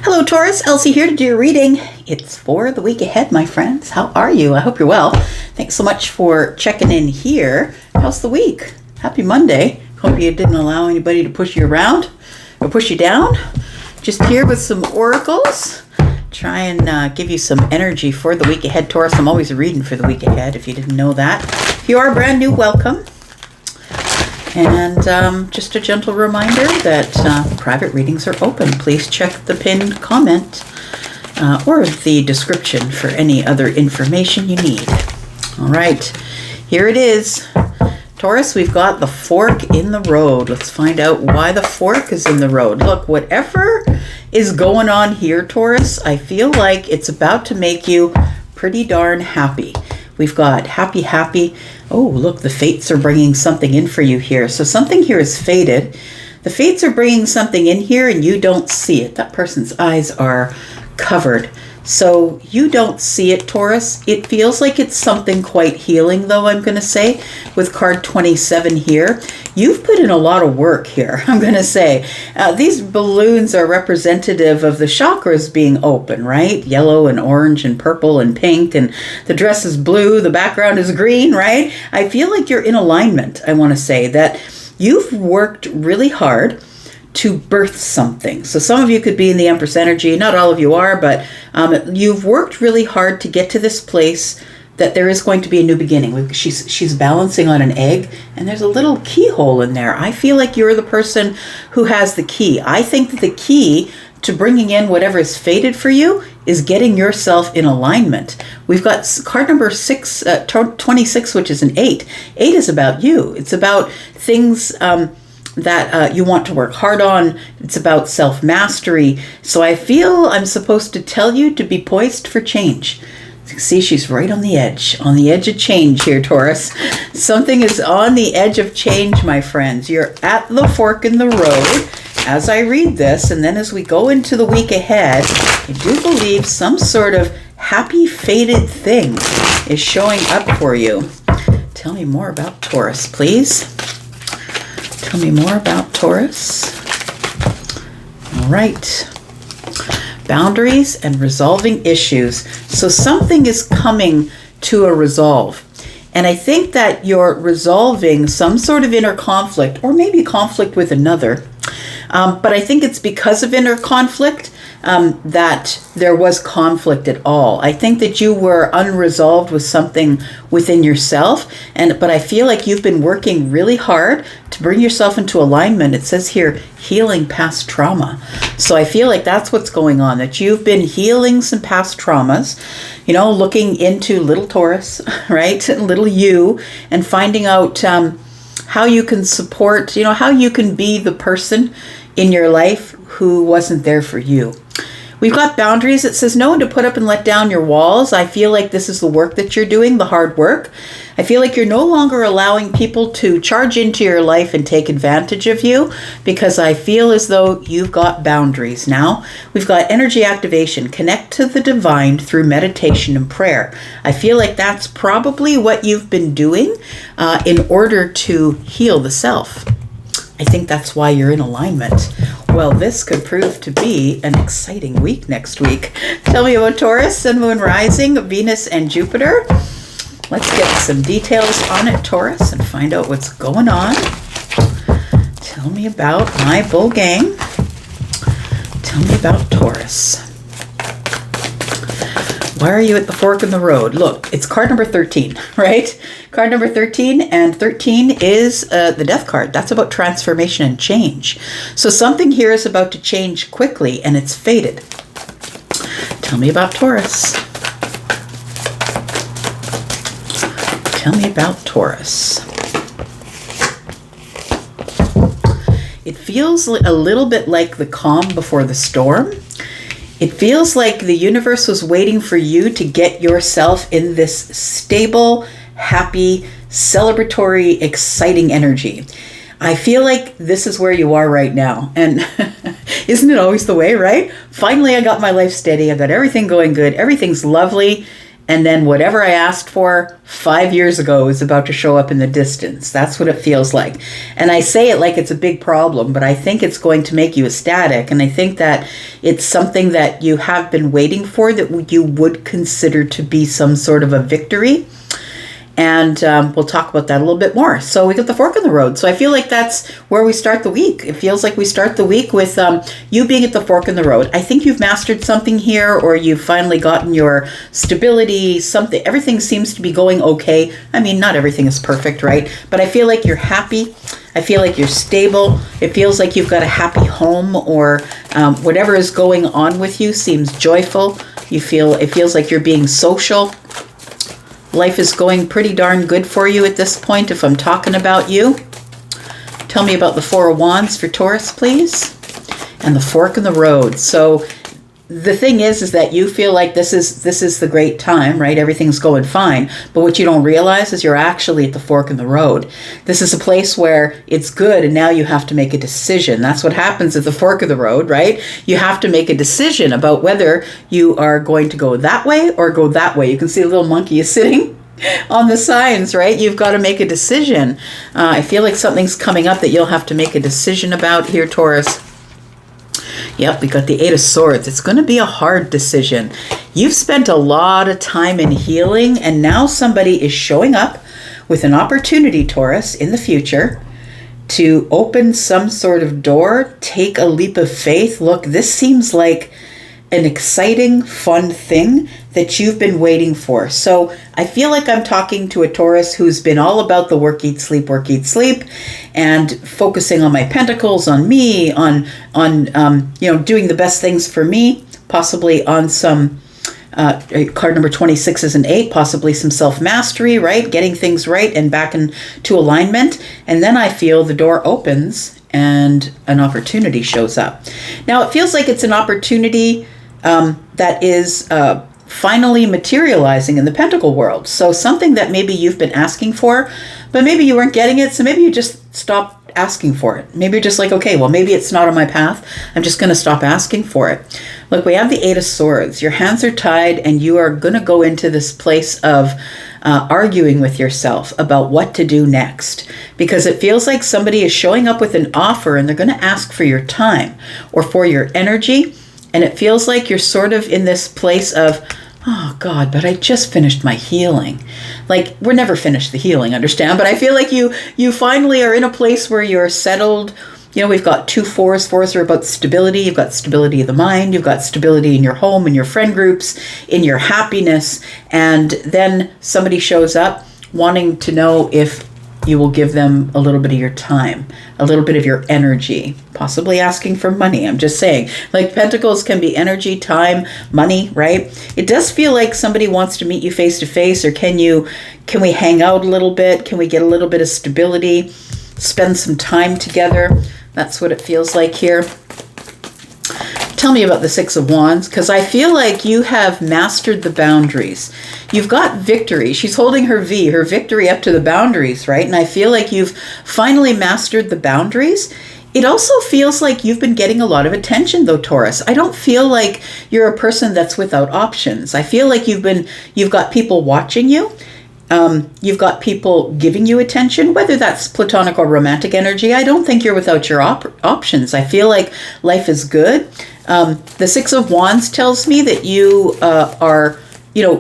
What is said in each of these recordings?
Hello Taurus, Elsie here to do your reading. It's for the week ahead, my friends. How are you? I hope you're well. Thanks so much for checking in here. How's the week? Happy Monday. Hope you didn't allow anybody to push you around or push you down. Just here with some oracles. Try and give you some energy for the week ahead, Taurus. I'm always reading for the week ahead, if you didn't know that. If you are brand new, welcome. And just a gentle reminder that private readings are open. Please check the pinned comment or the description for any other information you need. All right, here it is. Taurus, we've got the fork in the road. Let's find out why the fork is in the road. Look, whatever is going on here, Taurus, I feel like it's about to make you pretty darn happy. We've got happy. Oh, look, the fates are bringing something in for you here. So something here is fated. The fates are bringing something in here and you don't see it. That person's eyes are covered. So you don't see it, Taurus. It feels like it's something quite healing, though, I'm going to say, with card 27 here. You've put in a lot of work here, I'm going to say. These balloons are representative of the chakras being open, right? Yellow and orange and purple and pink, and the dress is blue, the background is green, right? I feel like you're in alignment, I want to say, that you've worked really hard to birth something. So some of you could be in the Empress energy, not all of you are, but you've worked really hard to get to this place that there is going to be a new beginning. She's balancing on an egg and there's a little keyhole in there. I feel like you're the person who has the key. I think that the key to bringing in whatever is fated for you is getting yourself in alignment. We've got card number 26, which is an 8. 8 is about you. It's about things that you want to work hard on. It's about self-mastery. So I feel I'm supposed to tell you to be poised for change. See, she's right on the edge of change here, Taurus. Something is on the edge of change, my friends. You're at the fork in the road as I read this, and then as we go into the week ahead, I do believe some sort of happy fated thing is showing up for you. Tell me more about Taurus, please. Tell me more about Taurus. All right. Boundaries and resolving issues. So something is coming to a resolve. And I think that you're resolving some sort of inner conflict, or maybe conflict with another. But I think it's because of inner conflict that there was conflict at all. I think that you were unresolved with something within yourself, but I feel like you've been working really hard to bring yourself into alignment. It says here, healing past trauma. So I feel like that's what's going on, that you've been healing some past traumas, looking into little Taurus, right? Little you, and finding out how you can support, how you can be the person in your life who wasn't there for you. We've got boundaries. It says no one to put up and let down your walls. I feel like this is the work that you're doing, the hard work. I feel like you're no longer allowing people to charge into your life and take advantage of you, because I feel as though you've got boundaries now. We've got energy activation. Connect to the divine through meditation and prayer. I feel like that's probably what you've been doing in order to heal the self. I think that's why you're in alignment. Well, this could prove to be an exciting week next week. Tell me about Taurus, Sun, Moon, Rising, Venus, and Jupiter. Let's get some details on it, Taurus, and find out what's going on. Tell me about my bull gang. Tell me about Taurus. Why are you at the fork in the road? Look, it's card number 13, right? Card number 13, and 13 is the death card. That's about transformation and change. So something here is about to change quickly, and it's fated. Tell me about Taurus. Tell me about Taurus. It feels a little bit like the calm before the storm. It feels like the universe was waiting for you to get yourself in this stable, happy, celebratory, exciting energy. I feel like this is where you are right now. And isn't it always the way, right? Finally, I got my life steady. I got everything going good. Everything's lovely. And then whatever I asked for 5 years ago is about to show up in the distance. That's what it feels like. And I say it like it's a big problem, but I think it's going to make you ecstatic. And I think that it's something that you have been waiting for, that you would consider to be some sort of a victory. And we'll talk about that a little bit more. So we got the fork in the road. So I feel like that's where we start the week. It feels like we start the week with you being at the fork in the road. I think you've mastered something here, or you've finally gotten your stability, something. Everything seems to be going okay. I mean, not everything is perfect, right? But I feel like you're happy. I feel like you're stable. It feels like you've got a happy home, or whatever is going on with you seems joyful. It feels like you're being social. Life is going pretty darn good for you at this point, if I'm talking about you. Tell me about the Four of Wands for Taurus, please. And the fork in the road. So the thing is that you feel like this is the great time, right? Everything's going fine. But what you don't realize is you're actually at the fork in the road. This is a place where it's good, and now you have to make a decision. That's what happens at the fork of the road, right? You have to make a decision about whether you are going to go that way or go that way. You can see a little monkey is sitting on the signs, right? You've got to make a decision. I feel like something's coming up that you'll have to make a decision about here, Taurus. Yep, we got the Eight of Swords. It's going to be a hard decision. You've spent a lot of time in healing, and now somebody is showing up with an opportunity, Taurus, in the future to open some sort of door, take a leap of faith. Look, this seems like an exciting, fun thing that you've been waiting for. So I feel like I'm talking to a Taurus who's been all about the work, eat, sleep, and focusing on my pentacles, on me, on doing the best things for me, possibly on some card number 26 is an 8, possibly some self-mastery, right? Getting things right and back into alignment. And then I feel the door opens and an opportunity shows up. Now it feels like it's an opportunity that is finally materializing in the pentacle world. So something that maybe you've been asking for, but maybe you weren't getting it. So maybe you just stopped asking for it. Maybe you're just like, okay, well, maybe it's not on my path. I'm just going to stop asking for it. Look, we have the Eight of Swords. Your hands are tied, and you are going to go into this place of arguing with yourself about what to do next, because it feels like somebody is showing up with an offer, and they're going to ask for your time or for your energy. And it feels like you're sort of in this place of, oh God, but I just finished my healing. Like, we're never finished the healing, understand? But I feel like you finally are in a place where you're settled. You know, we've got 2 fours. Fours are about stability. You've got stability of the mind. You've got stability in your home, in your friend groups, in your happiness. And then somebody shows up wanting to know if you will give them a little bit of your time, a little bit of your energy, possibly asking for money. I'm just saying, like, pentacles can be energy, time, money, right? It does feel like somebody wants to meet you face to face, or can we hang out a little bit? Can we get a little bit of stability, spend some time together? That's what it feels like here. Tell me about the Six of Wands, because I feel like you have mastered the boundaries. You've got victory. She's holding her victory up to the boundaries, right? And I feel like you've finally mastered the boundaries. It also feels like you've been getting a lot of attention, though, Taurus. I don't feel like you're a person that's without options. I feel like you've got people watching you. You've got people giving you attention, whether that's platonic or romantic energy. I don't think you're without your options. I feel like life is good. The Six of Wands tells me that you are,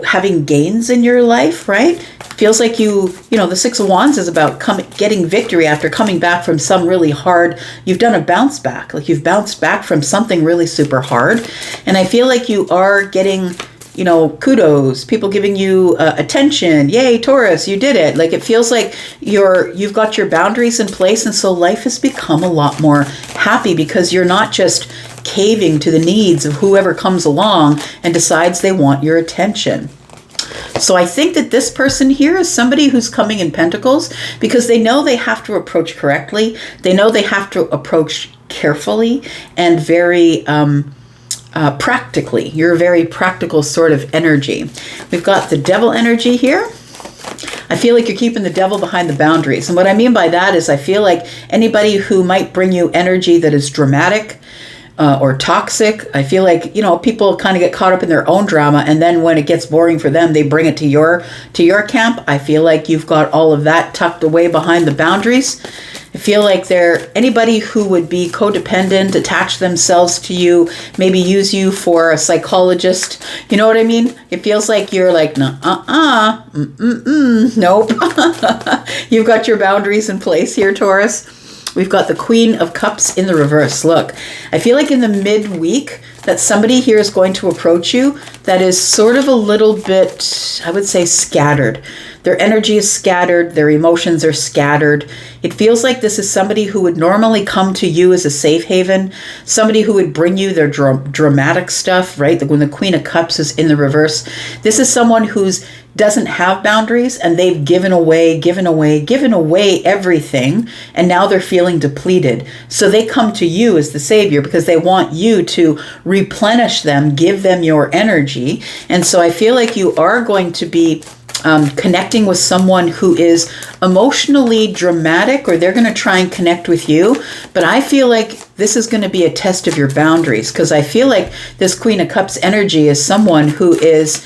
having gains in your life, right? Feels like the Six of Wands is about getting victory after coming back from some really hard. You've done a bounce back, like you've bounced back from something really super hard. And I feel like you are getting, kudos, people giving you attention. Yay, Taurus, you did it. Like, it feels like you've got your boundaries in place. And so life has become a lot more happy, because you're not just caving to the needs of whoever comes along and decides they want your attention. So I think that this person here is somebody who's coming in Pentacles because they know they have to approach correctly. They know they have to approach carefully and very practically. You're a very practical sort of energy. We've got the Devil energy here. I feel like you're keeping the devil behind the boundaries. And what I mean by that is I feel like anybody who might bring you energy that is dramatic, or toxic. I feel like, people kind of get caught up in their own drama, and then when it gets boring for them, they bring it to your camp. I feel like you've got all of that tucked away behind the boundaries. I feel like anybody who would be codependent, attach themselves to you, maybe use you for a psychologist. You know what I mean? It feels like you're like, nope. You've got your boundaries in place here, Taurus. We've got the Queen of Cups in the reverse. Look, I feel like in the midweek that somebody here is going to approach you that is sort of a little bit, I would say, scattered. Their energy is scattered. Their emotions are scattered. It feels like this is somebody who would normally come to you as a safe haven, somebody who would bring you their dramatic stuff, right? When the Queen of Cups is in the reverse, this is someone who's doesn't have boundaries, and they've given away everything, and now they're feeling depleted. So they come to you as the savior because they want you to replenish them, give them your energy. And so I feel like you are going to be connecting with someone who is emotionally dramatic, or they're going to try and connect with you. But I feel like this is going to be a test of your boundaries, because I feel like this Queen of Cups energy is someone who is,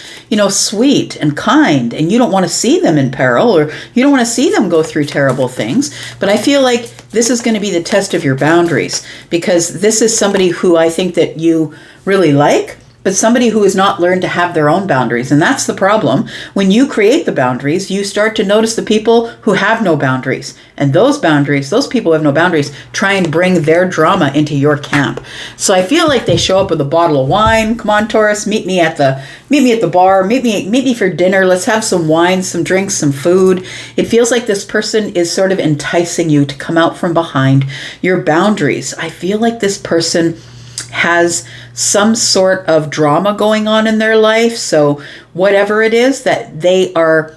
sweet and kind, and you don't want to see them in peril, or you don't want to see them go through terrible things. But I feel like this is going to be the test of your boundaries, because this is somebody who I think that you really like, but somebody who has not learned to have their own boundaries. And that's the problem. When you create the boundaries, you start to notice the people who have no boundaries. And those people who have no boundaries, try and bring their drama into your camp. So I feel like they show up with a bottle of wine. Come on, Taurus, meet me at the bar, meet me for dinner. Let's have some wine, some drinks, some food. It feels like this person is sort of enticing you to come out from behind your boundaries. I feel like this person has some sort of drama going on in their life. So whatever it is that they are,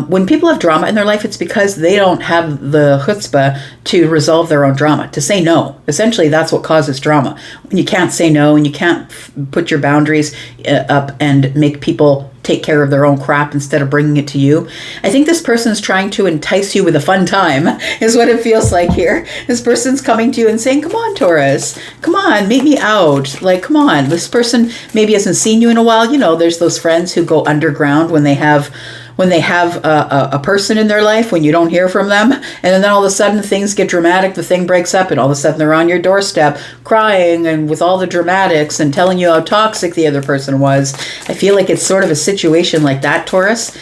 when people have drama in their life, it's because they don't have the chutzpah to resolve their own drama, to say no. Essentially, that's what causes drama. When you can't say no, and you can't put your boundaries up and make people take care of their own crap instead of bringing it to you. I think this person's trying to entice you with a fun time, is what it feels like here. This person's coming to you and saying, come on, Taurus, come on, meet me out. Like, come on. This person maybe hasn't seen you in a while. There's those friends who go underground when they have a person in their life, when you don't hear from them, and then all of a sudden things get dramatic, the thing breaks up, and all of a sudden they're on your doorstep crying and with all the dramatics and telling you how toxic the other person was. I feel like it's sort of a situation like that, Taurus.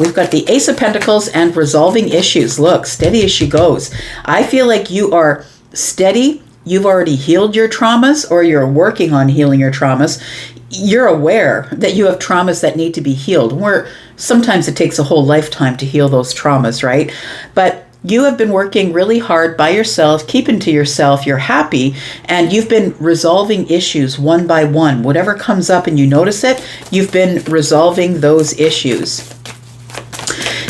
We've got the Ace of Pentacles and resolving issues. Look, steady as she goes. I feel like you are steady. You've already healed your traumas, or you're working on healing your traumas. You're aware that you have traumas that need to be healed. Sometimes it takes a whole lifetime to heal those traumas, right? But you have been working really hard by yourself, keeping to yourself, you're happy, and you've been resolving issues one by one. Whatever comes up and you notice it, you've been resolving those issues.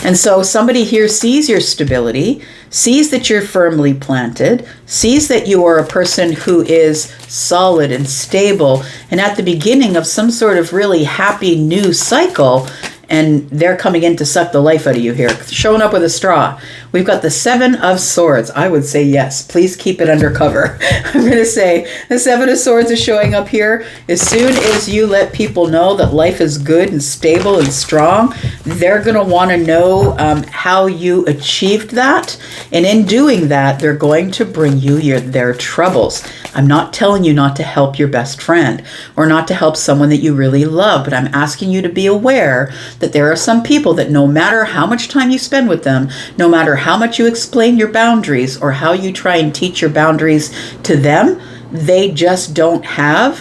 And so somebody here sees your stability, sees that you're firmly planted, sees that you are a person who is solid and stable and at the beginning of some sort of really happy new cycle, and they're coming in to suck the life out of you here, showing up with a straw. We've got the Seven of Swords. I would say yes. Please keep it undercover. I'm going to say the Seven of Swords is showing up here. As soon as you let people know that life is good and stable and strong, they're going to want to know how you achieved that. And in doing that, they're going to bring you their troubles. I'm not telling you not to help your best friend or not to help someone that you really love, but I'm asking you to be aware that there are some people that no matter how much time you spend with them, no matter how much you explain your boundaries or how you try and teach your boundaries to them, they just don't have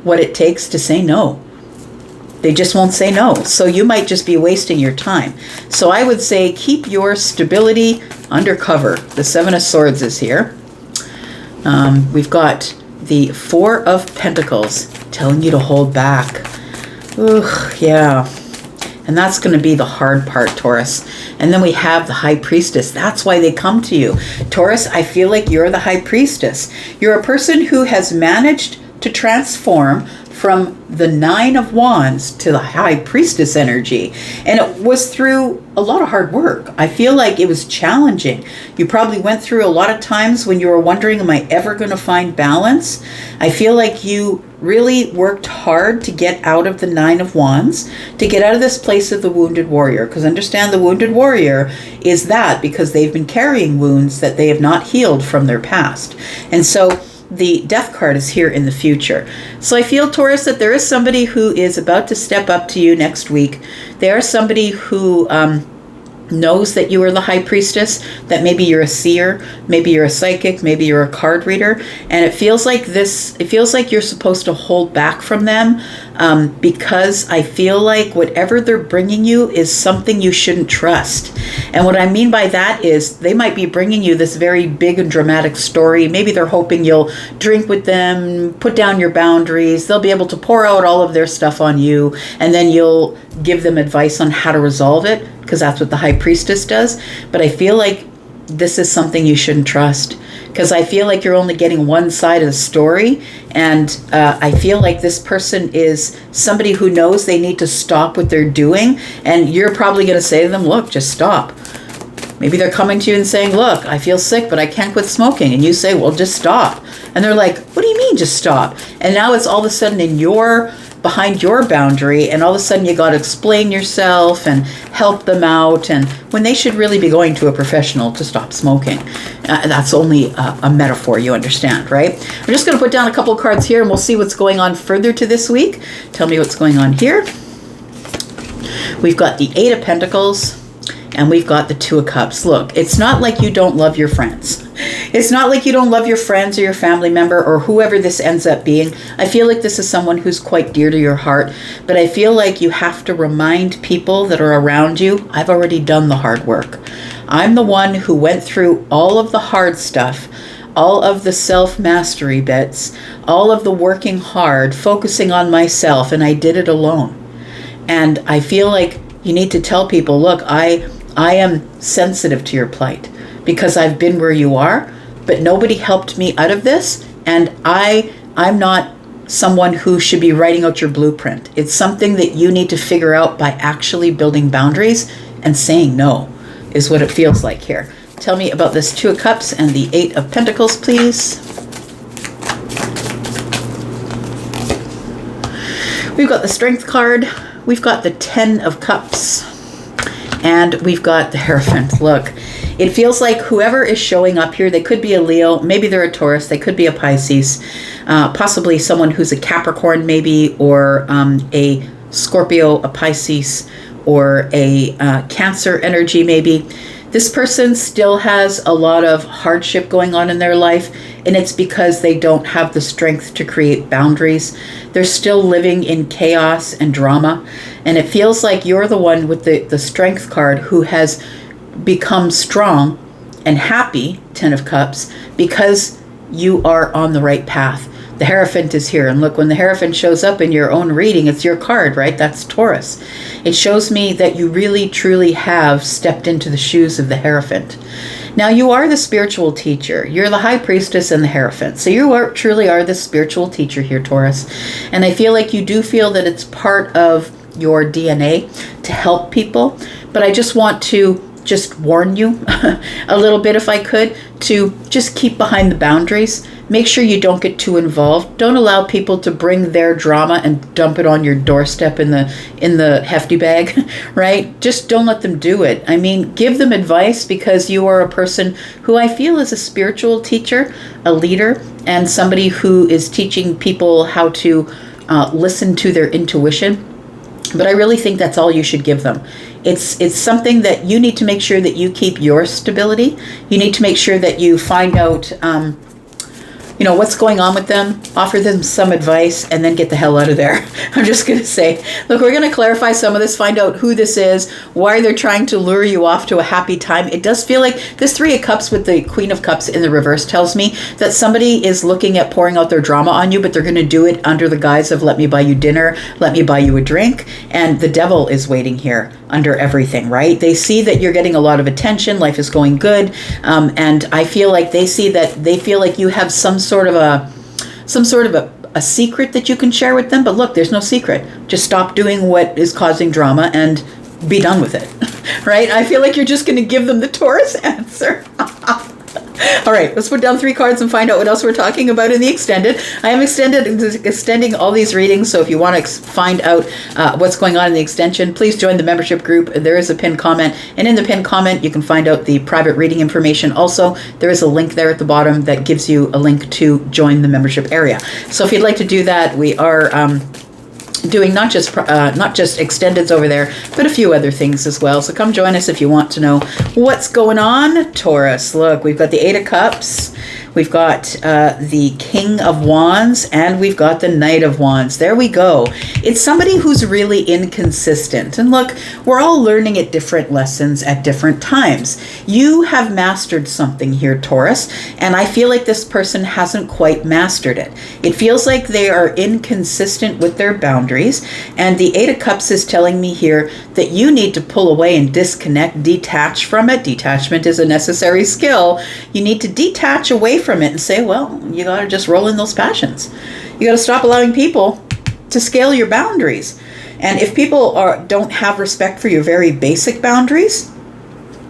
what it takes to say no. They just won't say no. So you might just be wasting your time. So I would say keep your stability undercover. The Seven of Swords is here. We've got the Four of Pentacles telling you to hold back. Ooh, yeah. And that's going to be the hard part, Taurus. And then we have the High Priestess. That's why they come to you. Taurus, I feel like you're the High Priestess. You're a person who has managed to transform from the Nine of Wands to the High Priestess energy. And it was through a lot of hard work. I feel like it was challenging. You probably went through a lot of times when you were wondering, am I ever going to find balance? I feel like you really worked hard to get out of the Nine of Wands, to get out of this place of the wounded warrior. Because understand, the wounded warrior is that because they've been carrying wounds that they have not healed from their past. And so the Death card is here in the future. So I feel, Taurus, that there is somebody who is about to step up to you next week. There is somebody who knows that you are the High Priestess, that maybe you're a seer, maybe you're a psychic, maybe you're a card reader, and it feels like you're supposed to hold back from them because I feel like whatever they're bringing you is something you shouldn't trust. And what I mean by that is they might be bringing you this very big and dramatic story. Maybe they're hoping you'll drink with them, put down your boundaries, they'll be able to pour out all of their stuff on you, and then you'll give them advice on how to resolve it, because that's what the High Priestess does. But I feel like this is something you shouldn't trust, because I feel like you're only getting one side of the story. And I feel like this person is somebody who knows they need to stop what they're doing. And you're probably going to say to them, look, just stop. Maybe they're coming to you and saying, look, I feel sick, but I can't quit smoking. And you say, well, just stop. And they're like, what do you mean just stop? And now it's all of a sudden behind your boundary, and all of a sudden you got to explain yourself and help them out, and when they should really be going to a professional to stop smoking. That's only a metaphor, you understand, right? I'm just going to put down a couple of cards here and we'll see what's going on further to this week. Tell me what's going on here. We've got the Eight of Pentacles and we've got the Two of Cups. Look, it's not like you don't love your friends. It's not like you don't love your friends or your family member or whoever this ends up being. I feel like this is someone who's quite dear to your heart, but I feel like you have to remind people that are around you, I've already done the hard work. I'm the one who went through all of the hard stuff, all of the self-mastery bits, all of the working hard, focusing on myself, and I did it alone. And I feel like you need to tell people, look, I am sensitive to your plight because I've been where you are, but nobody helped me out of this, and I'm not someone who should be writing out your blueprint. It's something that you need to figure out by actually building boundaries and saying no, is what it feels like here. Tell me about this Two of Cups and the Eight of Pentacles, please. We've got the Strength card, we've got the Ten of Cups, and we've got the Hierophant. Look, it feels like whoever is showing up here, they could be a Leo, maybe they're a Taurus, they could be a Pisces, possibly someone who's a Capricorn maybe, or a Scorpio, a Pisces, or a Cancer energy maybe. This person still has a lot of hardship going on in their life, and it's because they don't have the strength to create boundaries. They're still living in chaos and drama, and it feels like you're the one with the Strength card who has become strong and happy, Ten of Cups, because you are on the right path. The Hierophant is here, and look, when the Hierophant shows up in your own reading, it's your card, right? That's Taurus. It shows me that you really truly have stepped into the shoes of the Hierophant. Now, you are the spiritual teacher. You're the High Priestess and the Hierophant. So you truly are the spiritual teacher here, Taurus. And I feel like you do feel that it's part of your DNA to help people, but I just want to warn you a little bit, if I could, to just keep behind the boundaries. Make sure you don't get too involved. Don't allow people to bring their drama and dump it on your doorstep in the hefty bag, right? Just don't let them do it. I mean, give them advice, because you are a person who I feel is a spiritual teacher, a leader, and somebody who is teaching people how to listen to their intuition. But I really think that's all you should give them. It's something that you need to make sure that you keep your stability. You need to make sure that you find out what's going on with them, offer them some advice, and then get the hell out of there. I'm just going to say, look, we're going to clarify some of this, find out who this is, why they're trying to lure you off to a happy time. It does feel like this Three of Cups with the Queen of Cups in the reverse tells me that somebody is looking at pouring out their drama on you, but they're going to do it under the guise of, let me buy you dinner, let me buy you a drink. And the devil is waiting here under everything, right? They see that you're getting a lot of attention, life is going good, and I feel like they feel like you have some sort of a a secret that you can share with them. But look, there's no secret. Just stop doing what is causing drama and be done with it, right? I feel like you're just going to give them the Taurus answer. All right, let's put down 3 cards and find out what else we're talking about in the extended. I am extending all these readings, so if you want to find out what's going on in the extension, please join the membership group. There is a pinned comment, and in the pinned comment, you can find out the private reading information. Also, there is a link there at the bottom that gives you a link to join the membership area. So if you'd like to do that, we are doing not just extendeds over there, but a few other things as well. So come join us if you want to know what's going on, Taurus. Look, we've got the 8 of Cups, we've got the King of Wands, and we've got the Knight of Wands. There we go. It's somebody who's really inconsistent. And look, we're all learning at different lessons at different times. You have mastered something here, Taurus, and I feel like this person hasn't quite mastered it. It feels like they are inconsistent with their boundaries. And the 8 of Cups is telling me here that you need to pull away and disconnect, detach from it. Detachment is a necessary skill. You need to detach away from it and say, well, you got to just roll in those passions. You got to stop allowing people to scale your boundaries. And if people don't have respect for your very basic boundaries,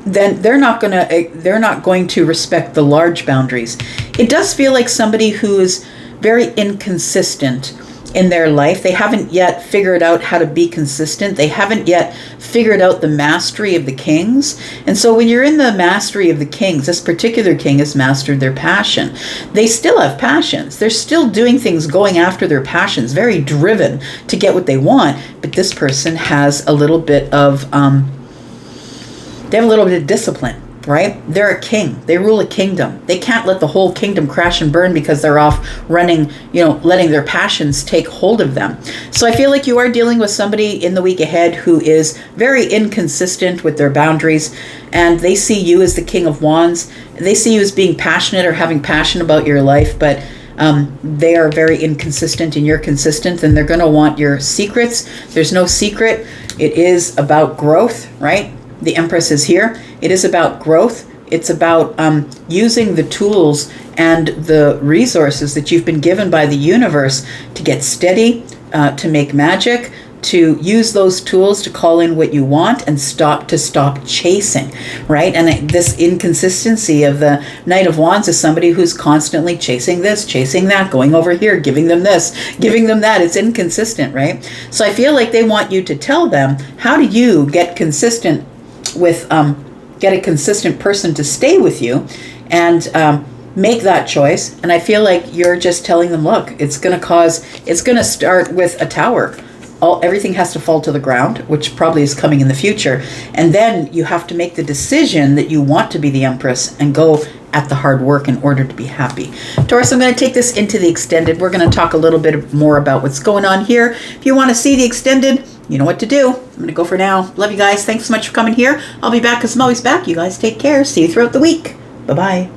then they're not going to respect the large boundaries. It does feel like somebody who is very inconsistent in their life. They haven't yet figured out how to be consistent. They haven't yet figured out the mastery of the kings. And so when you're in the mastery of the kings, this particular king has mastered their passion. They still have passions. They're still doing things, going after their passions, very driven to get what they want. But this person has a little bit of, they have a little bit of discipline. Right? They're a king. They rule a kingdom. They can't let the whole kingdom crash and burn because they're off running, letting their passions take hold of them. So I feel like you are dealing with somebody in the week ahead who is very inconsistent with their boundaries, and they see you as the King of Wands. They see you as being passionate or having passion about your life, but they are very inconsistent and you're consistent, and they're going to want your secrets. There's no secret. It is about growth, right? The Empress is here. It is about growth. It's about using the tools and the resources that you've been given by the universe to get steady, to make magic, to use those tools to call in what you want and stop chasing, right? And this inconsistency of the Knight of Wands is somebody who's constantly chasing this, chasing that, going over here, giving them this, giving them that. It's inconsistent, right? So I feel like they want you to tell them, how do you get consistent with, get a consistent person to stay with you and make that choice. And I feel like you're just telling them, look, it's going to start with a tower. Everything has to fall to the ground, which probably is coming in the future. And then you have to make the decision that you want to be the Empress and go at the hard work in order to be happy. Taurus, I'm going to take this into the extended. We're going to talk a little bit more about what's going on here. If you want to see the extended, you know what to do. I'm going to go for now. Love you guys. Thanks so much for coming here. I'll be back because I'm always back. You guys take care. See you throughout the week. Bye-bye.